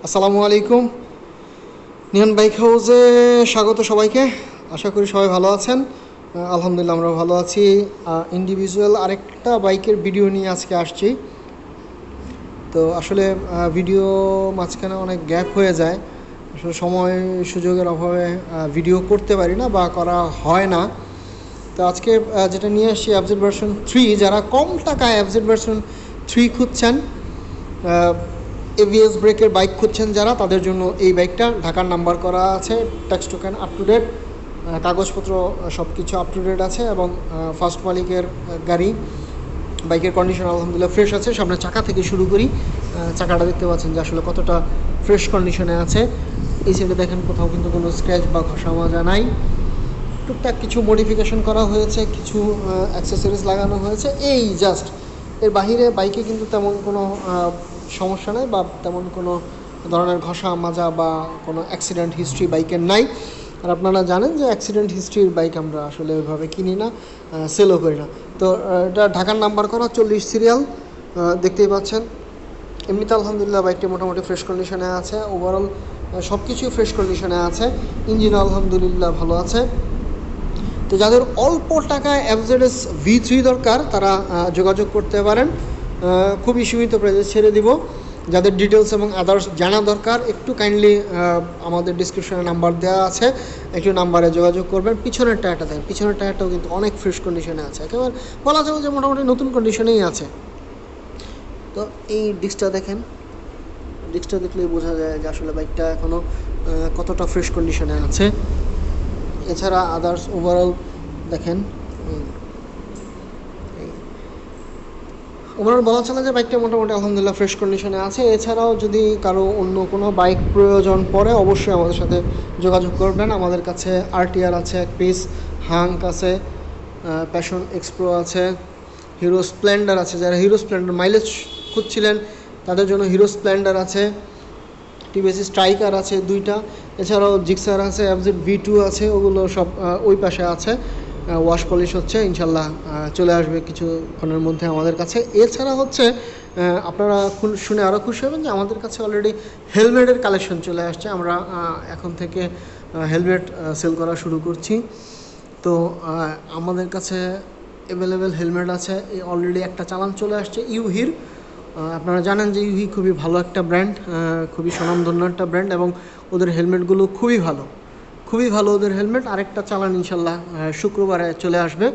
আসসালামু আলাইকুম। নিহান বাইক হাউসে স্বাগত সবাইকে। আশা করি সবাই ভালো আছেন। আলহামদুলিল্লাহ আমরা ভালো আছি। ইন্ডিভিজুয়াল আরেকটা বাইকের ভিডিও নিয়ে আজকে আসছি। তো আসলে ভিডিও মাঝখানে অনেক গ্যাপ হয়ে যায়, আসলে সময় সুযোগের অভাবে ভিডিও করতে পারি না বা করা হয় না। তো আজকে যেটা নিয়ে আসছি অ্যাবজেট ভার্সন 3, যারা কম টাকায় অ্যাবজেট ভার্সন 3 খুঁজছেন, এভিএস ব্রেকের বাইক খুঁজছেন যারা, তাদের জন্য এই বাইকটা। ঢাকার নাম্বার করা আছে, tax token up to date, কাগজপত্র সব কিছু আপ টু ডেট আছে এবং ফার্স্ট মালিকের গাড়ি। বাইকের কন্ডিশন আলহামদুলিল্লাহ ফ্রেশ আছে। সামনে চাকা থেকে শুরু করি, চাকাটা দেখতে পাচ্ছেন যে আসলে কতটা ফ্রেশ কন্ডিশনে আছে। এই সাইডে দেখেন কোথাও কিন্তু কোনো স্ক্র্যাচ বা ঘষা মাজা নাই। টুকটাক কিছু মডিফিকেশন করা হয়েছে, কিছু অ্যাক্সেসরিজ লাগানো হয়েছে, এই জাস্ট। এর বাহিরে বাইকে কিন্তু তেমন কোনো সমস্যা নেই বা তেমন কোনো ধরনের ঘষা মাজা বা কোনো অ্যাক্সিডেন্ট হিস্ট্রি বাইকের নাই। আর আপনারা জানেন যে অ্যাক্সিডেন্ট হিস্ট্রির বাইক আমরা আসলে ওইভাবে কিনি না, সেলও করি না। তো এটা ঢাকার নাম্বার করা 40 সিরিয়াল, দেখতেই পাচ্ছেন। এমনিতে আলহামদুলিল্লাহ বাইকটি মোটামুটি ফ্রেশ কন্ডিশনে আছে। ওভারঅল সব কিছুই ফ্রেশ কন্ডিশনে আছে। ইঞ্জিন আলহামদুলিল্লাহ ভালো আছে। তো যাদের অল্প টাকায় এফজেডএস V3 দরকার, তারা যোগাযোগ করতে পারেন। খুবই সীমিত প্রাইসে ছেড়ে দিব। যাদের ডিটেলস এবং আদার্স জানা দরকার, একটু কাইন্ডলি আমাদের ডিসক্রিপশনে নাম্বার দেওয়া আছে, একটু নাম্বারে যোগাযোগ করবেন। পিছনের টায়ারটা দেখেন, পিছনের টায়ারটাও কিন্তু অনেক ফ্রেশ কন্ডিশনে আছে, একেবারে বলা যাবে যে মোটামুটি নতুন কন্ডিশনেই আছে। তো এই ডিস্কটা দেখেন, ডিস্কটা দেখলেই বোঝা যায় যে আসলে বাইকটা এখনও কতটা ফ্রেশ কন্ডিশনে আছে। এছাড়া আদার্স ওভারঅল দেখেন, ওভারঅল বলা চলে যে বাইকটা মোটামুটি আলহামদুলিল্লাহ ফ্রেশ কন্ডিশনে আছে। এছাড়াও যদি কারো অন্য কোনো বাইক প্রয়োজন পড়ে, অবশ্যই আমাদের সাথে যোগাযোগ করবেন। আমাদের কাছে RTR আছে এক পিস, হাঙ্ক আছে, প্যাশন এক্সপ্রো আছে, হিরো স্প্লেন্ডার আছে। যারা হিরো স্প্লেন্ডার মাইলেজ খুঁজছিলেন তাদের জন্য হিরো স্প্লেন্ডার আছে, টিভিএস স্ট্রাইকার আছে 2টা। এছাড়াও জিক্সার আছে, এফজেড V2 আছে, ওগুলো সব ওই পাশে আছে। ওয়াশ পলিশ হচ্ছে, ইনশাল্লাহ চলে আসবে কিছুক্ষণের মধ্যে আমাদের কাছে। এছাড়া হচ্ছে আপনারা শুনে আরও খুশি হবেন যে আমাদের কাছে অলরেডি হেলমেটের কালেকশন চলে আসছে। আমরা এখন থেকে হেলমেট সেল করা শুরু করছি। তো আমাদের কাছে অ্যাভেলেবেল হেলমেট আছে। অলরেডি একটা চালান চলে আসছে ইউহির। আপনারা জানেন যে ইউহি খুবই ভালো একটা ব্র্যান্ড, খুবই স্বনামধন্য একটা ব্র্যান্ড, এবং ওদের হেলমেটগুলো খুবই ভালো, খুবই ভালো ওদের হেলমেট। আরেকটা চালান ইনশাল্লাহ শুক্রবারে চলে আসবে।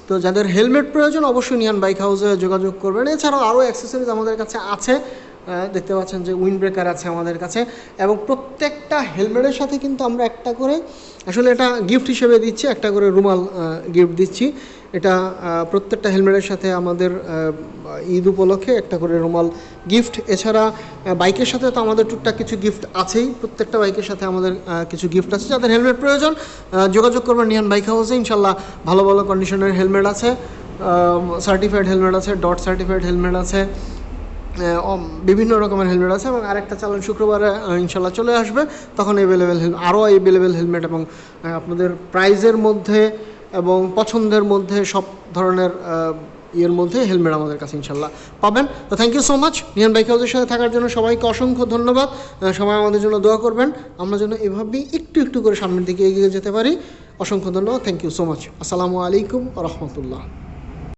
তো যাদের হেলমেট প্রয়োজন অবশ্যই নিয়ান বাইক হাউসে যোগাযোগ করবেন। এছাড়াও আরও অ্যাক্সেসরিজ আমাদের কাছে আছে, দেখতে পাচ্ছেন যে উইন্ড ব্রেকার আছে আমাদের কাছে, এবং প্রত্যেকটা হেলমেটের সাথে কিন্তু আমরা একটা করে, আসলে এটা গিফট হিসেবে দিচ্ছি, একটা করে রুমাল গিফট দিচ্ছি। এটা প্রত্যেকটা হেলমেটের সাথে আমাদের ঈদ উপলক্ষে একটা করে রুমাল গিফট। এছাড়া বাইকের সাথে তো আমাদের টুকটাক কিছু গিফট আছেই, প্রত্যেকটা বাইকের সাথে আমাদের কিছু গিফট আছে। যাদের হেলমেট প্রয়োজন যোগাযোগ করবেন নিয়ান বাইক হাউসে। ইনশাল্লাহ ভালো ভালো কন্ডিশনের হেলমেট আছে, সার্টিফাইড হেলমেট আছে, ডট সার্টিফাইড হেলমেট আছে, বিভিন্ন রকমের হেলমেট আছে। এবং আরেকটা চালান শুক্রবারে ইনশাল্লাহ চলে আসবে, তখন আরও অ্যাভেলেবেল হেলমেট এবং আপনাদের প্রাইজের মধ্যে এবং পছন্দের মধ্যে সব ধরনের ইয়ের মধ্যে হেলমেট আমাদের কাছে ইনশাল্লাহ পাবেন। তো thank you so much neon bike হাউসের সাথে থাকার জন্য। সবাইকে অসংখ্য ধন্যবাদ। সবাই আমাদের জন্য দোয়া করবেন, আমরা যেন এভাবেই একটু একটু করে সামনের দিকে এগিয়ে যেতে পারি। অসংখ্য ধন্যবাদ, থ্যাংক ইউ সো মাচ। আসসালামু আলাইকুম রহমতুল্লাহ।